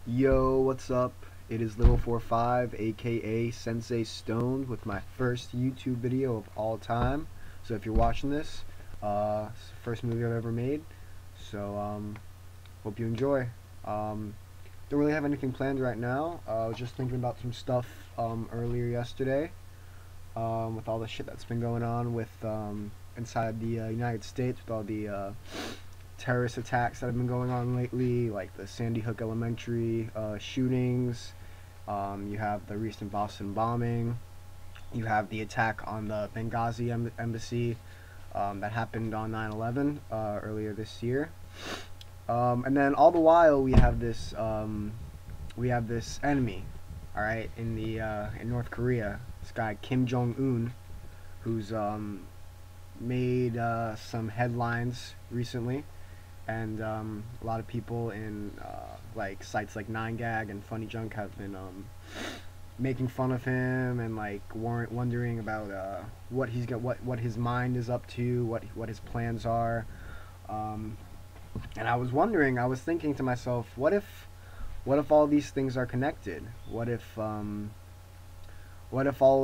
Yo, what's up? It is Little45, aka Sensei Stoned, with my first YouTube video of all time. So if you're watching this, it's the first movie I've ever made. So hope you enjoy. Don't really have anything planned right now. I was just thinking about some stuff earlier yesterday, with all the shit that's been going on with inside the United States, with all the terrorist attacks that have been going on lately, like the Sandy Hook Elementary shootings. You have the recent Boston bombing. You have the attack on the Benghazi embassy that happened on 9/11 earlier this year. And then all the while we have this enemy, all right, in North Korea. This guy Kim Jong Un, who's made some headlines recently, and a lot of people in like sites like 9gag and Funny Junk have been making fun of him and like wondering about what his mind is up to, what his plans are. And I was thinking to myself, what if all these things are connected? What if all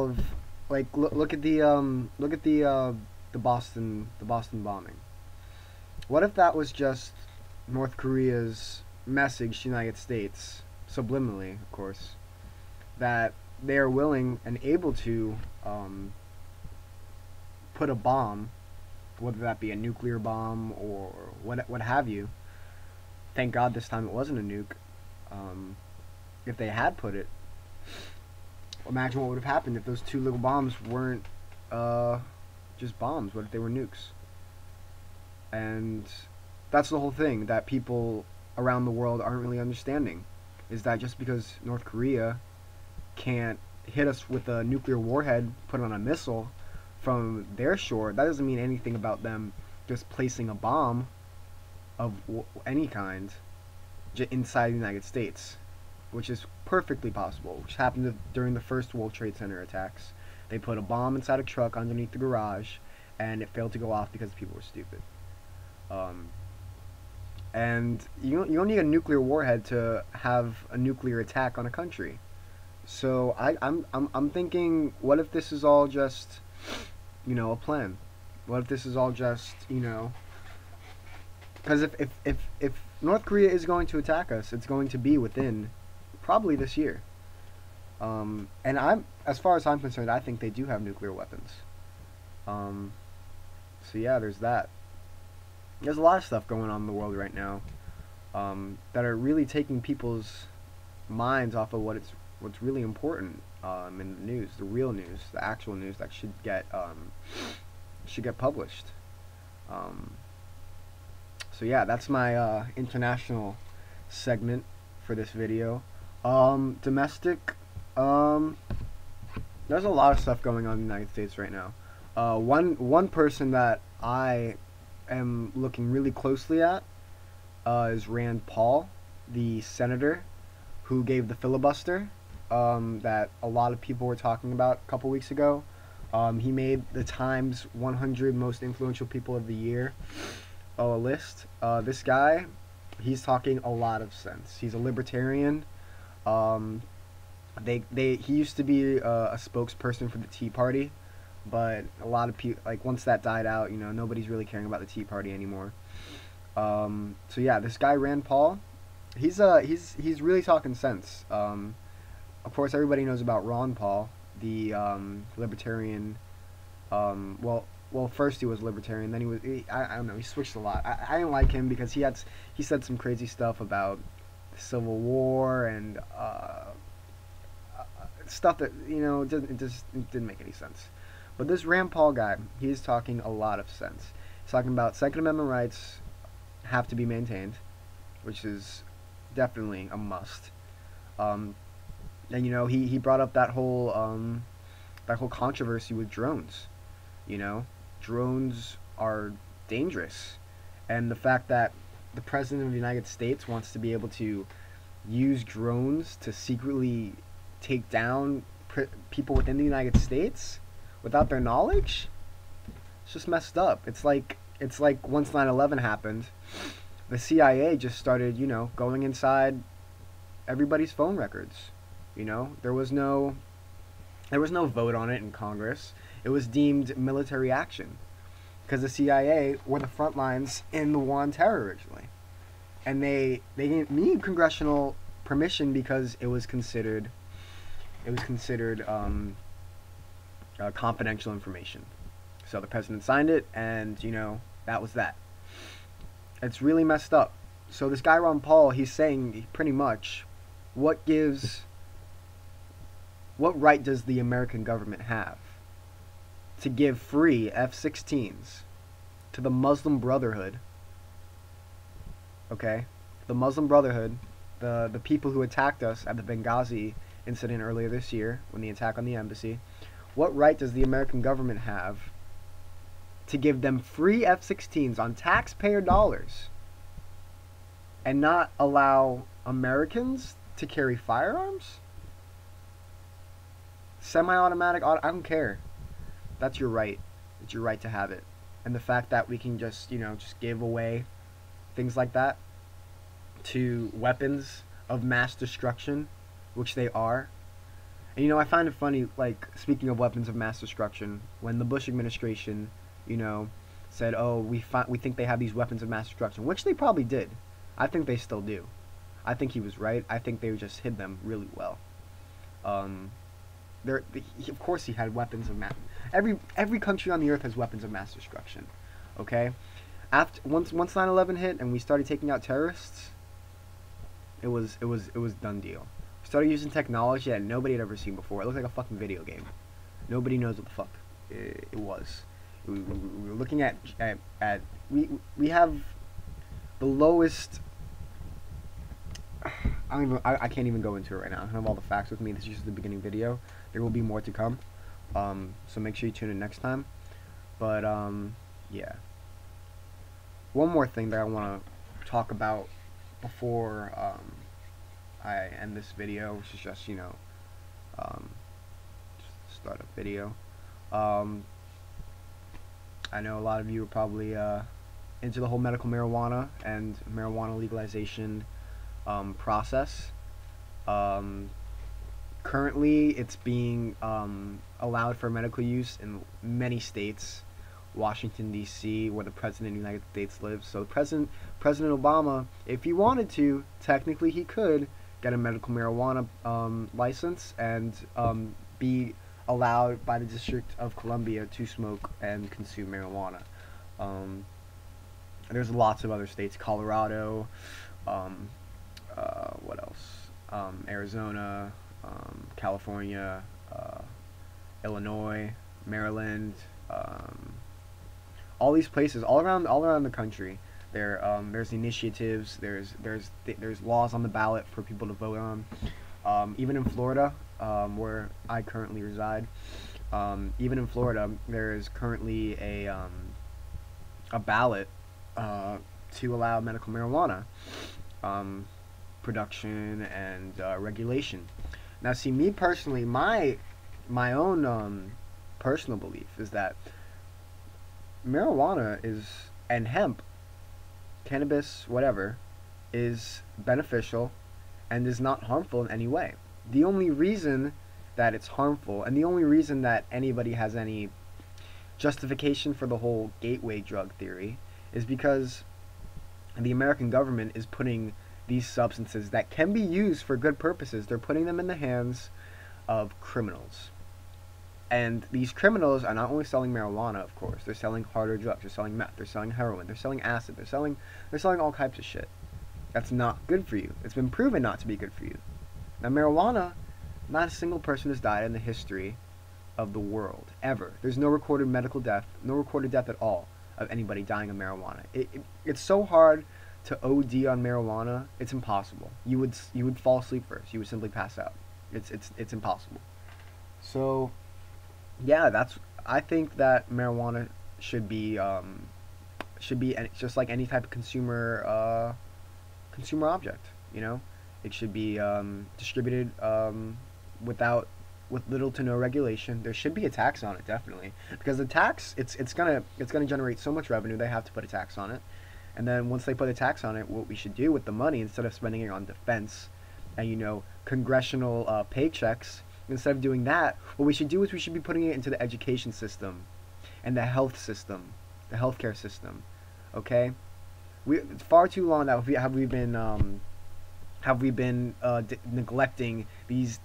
of, like, look at the Boston bombing. What if that was just North Korea's message to the United States, subliminally, of course, that they are willing and able to put a bomb, whether that be a nuclear bomb or what have you. Thank God this time it wasn't a nuke. If they had put it, imagine what would have happened if those two little bombs weren't just bombs. What if they were nukes? And that's the whole thing that people around the world aren't really understanding, is that just because North Korea can't hit us with a nuclear warhead put on a missile from their shore, that doesn't mean anything about them just placing a bomb of any kind inside the United States, which is perfectly possible, which happened during the first World Trade Center attacks. They put a bomb inside a truck underneath the garage, and it failed to go off because people were stupid. And you don't need a nuclear warhead to have a nuclear attack on a country. So I'm thinking, what if this is all just, a plan? What if this is all just, because if North Korea is going to attack us, it's going to be within probably this year. And as far as I'm concerned, I think they do have nuclear weapons. So yeah, there's that. There's a lot of stuff going on in the world right now that are really taking people's minds off of what's really important in the news, the real news, the actual news that should get published. So yeah, that's my international segment for this video. Domestic, there's a lot of stuff going on in the United States right now. One person that I am looking really closely at is Rand Paul, the senator who gave the filibuster that a lot of people were talking about a couple weeks ago. He made the Times 100 most influential people of the year list. This guy, he's talking a lot of sense. He's a libertarian. He used to be a spokesperson for the Tea Party, but a lot of people, like, once that died out, nobody's really caring about the Tea Party anymore. So yeah, this guy Rand Paul, he's really talking sense. Of course, everybody knows about Ron Paul, the libertarian. Well, first he was libertarian, then I don't know, he switched a lot. I didn't like him because he said some crazy stuff about the Civil War and stuff that it didn't make any sense. But this Rand Paul guy, he's talking a lot of sense. He's talking about Second Amendment rights have to be maintained, which is definitely a must. And he brought up that whole controversy with drones. Drones are dangerous, and the fact that the president of the United States wants to be able to use drones to secretly take down people within the United States without their knowledge, it's just messed up. It's like once 9/11 happened, the CIA just started, going inside everybody's phone records. You know, there was no vote on it in Congress. It was deemed military action because the CIA were the front lines in the war on terror originally, and they didn't need congressional permission because it was considered confidential information. So the president signed it, and that was that. It's really messed up. So this guy Ron Paul, he's saying pretty much, what right does the American government have to give free F-16s to the Muslim Brotherhood? Okay, the Muslim Brotherhood, the people who attacked us at the Benghazi incident earlier this year, when the attack on the embassy. What right does the American government have to give them free F-16s on taxpayer dollars and not allow Americans to carry firearms? Semi-automatic, I don't care. That's your right. It's your right to have it. And the fact that we can just give away things like that to weapons of mass destruction, which they are. And I find it funny, like, speaking of weapons of mass destruction, when the Bush administration, said, oh, we think they have these weapons of mass destruction, which they probably did. I think they still do. I think he was right. I think they just hid them really well. Of course he had weapons of mass. Every country on the earth has weapons of mass destruction. Okay? Once 9/11 hit and we started taking out terrorists, it was done deal. We started using technology that nobody had ever seen before. It looked like a fucking video game. Nobody knows what the fuck it was. We were looking at we have the lowest. I can't even go into it right now. I don't have all the facts with me. This is just the beginning video. There will be more to come. So make sure you tune in next time. But yeah. One more thing that I want to talk about before I end this video, which is just just start a video. I know a lot of you are probably into the whole medical marijuana and marijuana legalization process. Currently, it's being allowed for medical use in many states. Washington, D.C., where the President of the United States lives. So President Obama, if he wanted to, technically he could get a medical marijuana license and be allowed by the District of Columbia to smoke and consume marijuana. There's lots of other states, Colorado, what else? Arizona, California, Illinois, Maryland, all these places, all around the country. There's initiatives, there's laws on the ballot for people to vote on. Even in Florida, where I currently reside, even in Florida, there is currently a ballot to allow medical marijuana production and regulation. Now, see, me personally, my own personal belief is that marijuana and hemp, cannabis, whatever, is beneficial and is not harmful in any way. The only reason that it's harmful, and the only reason that anybody has any justification for the whole gateway drug theory, is because the American government is putting these substances that can be used for good purposes, they're putting them in the hands of criminals. And these criminals are not only selling marijuana, of course, they're selling harder drugs, they're selling meth, they're selling heroin, they're selling acid, they're selling all types of shit. That's not good for you. It's been proven not to be good for you. Now, marijuana, not a single person has died in the history of the world, ever. There's no recorded medical death, no recorded death at all of anybody dying of marijuana. It's so hard to OD on marijuana, it's impossible. You would fall asleep first. You would simply pass out. It's impossible. So, yeah, I think that marijuana should be just like any type of consumer object. It should be distributed with little to no regulation. There should be a tax on it, definitely, because the tax it's gonna generate so much revenue. They have to put a tax on it, and then once they put a tax on it, what we should do with the money, instead of spending it on defense and, you know, congressional paychecks. Instead of doing that, what we should do is we should be putting it into the education system and the health system, the healthcare system. Okay, it's far too long now have we been neglecting these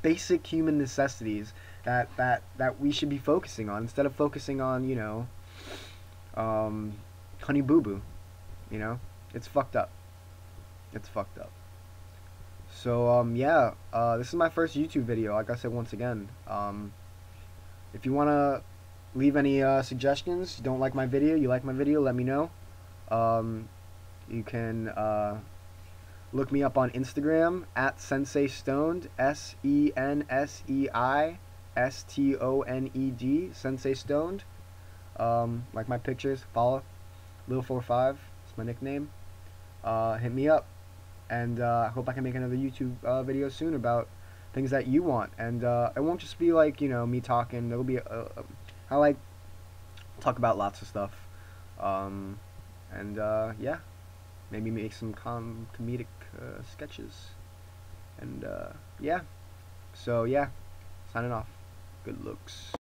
basic human necessities that we should be focusing on, instead of focusing on, you know, honey boo boo. You know, it's fucked up. It's fucked up. So yeah, this is my first YouTube video. Like I said, once again, if you wanna leave any suggestions, you don't like my video, you like my video, let me know. You can look me up on Instagram at Sensei Stoned, SENSEISTONED, Sensei Stoned. Like my pictures, follow Lil45, it's my nickname. Hit me up, and I hope I can make another YouTube video soon about things that you want. And it won't just be like, you know, me talking. It'll be I like talk about lots of stuff. And yeah, maybe make some comedic sketches. And yeah, so yeah, signing off. Good looks.